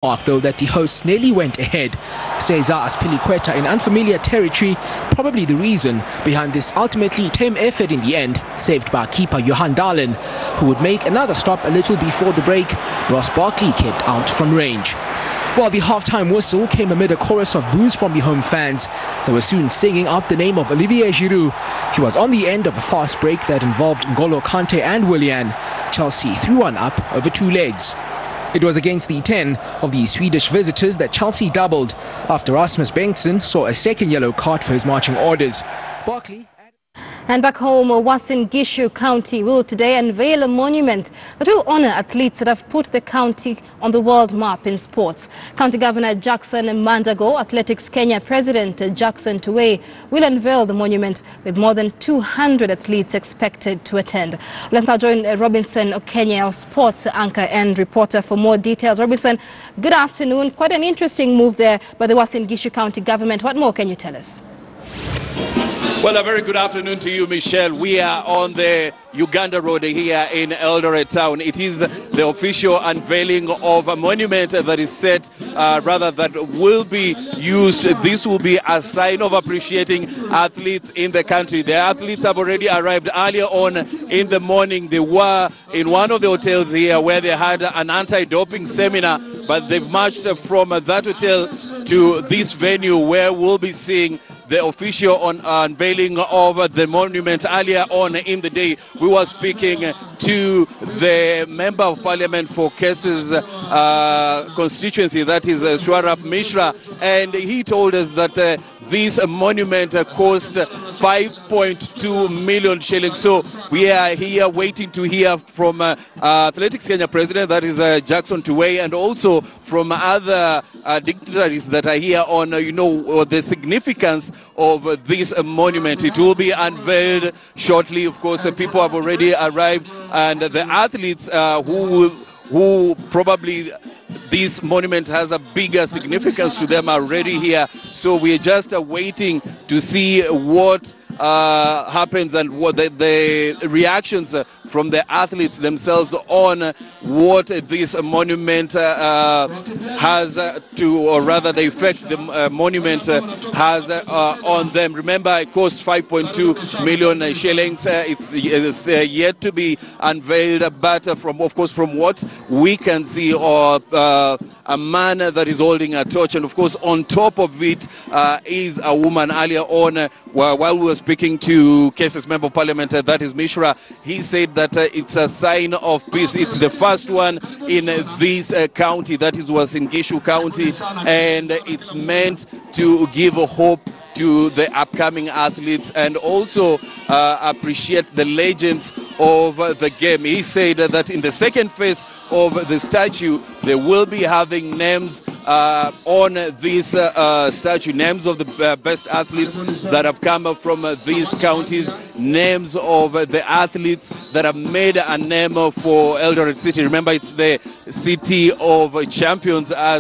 mark though that the hosts nearly went ahead. Cesar Azpilicueta in unfamiliar territory, probably the reason behind this ultimately tame effort in the end, saved by keeper Johan Dahlen, who would make another stop a little before the break. Ross Barkley kept out from range. While the half-time whistle came amid a chorus of boos from the home fans, they were soon singing out the name of Olivier Giroud. He was on the end of a fast break that involved N'Golo Kante and Willian. Chelsea threw one up over two legs. It was against the 10 of the Swedish visitors that Chelsea doubled after Rasmus Bengtsson saw a second yellow card for his marching orders. Barkley. And back home, Uasin Gishu County will today unveil a monument that will honour athletes that have put the county on the world map in sports. County Governor Jackson Mandago, Athletics Kenya President Jackson Tuwei will unveil the monument with more than 200 athletes expected to attend. Let's now join Robinson Okenya, our sports anchor and reporter, for more details. Robinson, good afternoon. Quite an interesting move there by the Uasin Gishu County government. What more can you tell us? Well, a very good afternoon to you, Michelle. We are on the Uganda Road here in Eldoret town. It is the official unveiling of a monument that is set, that will be used. This will be a sign of appreciating athletes in the country. The athletes have already arrived earlier on in the morning. They were in one of the hotels here where they had an anti-doping seminar, but they've marched from that hotel to this venue where we'll be seeing the official unveiling of the monument. Earlier on in the day, we were speaking to the Member of Parliament for Cases constituency, that is Swarap Mishra, and he told us that this monument cost 5.2 million shillings. So we are here waiting to hear from Athletics Kenya President, that is Jackson Tuwei, and also from other dignitaries that are here on, the significance of this monument. It will be unveiled shortly. Of course, people have already arrived, and the athletes who probably this monument has a bigger significance to them already here. So we're just waiting to see what happens and what the reactions from the athletes themselves on what this monument has or rather the effect the monument has on them. Remember, it cost 5.2 million shillings. It's yet to be unveiled, but from what we can see, or a man that is holding a torch, and of course on top of it is a woman. Earlier on, while we were speaking to Cases Member of Parliament, that is Mishra, he said that it's a sign of peace. It's the first one in this county, that is Uasin Gishu County, and it's meant to give hope to the upcoming athletes and also appreciate the legends of the game. He said that in the second phase of the statue, they will be having names on this statue, names of the best athletes that have come from these counties, names of the athletes that have made a name for Eldoret City. Remember, it's the city of champions, as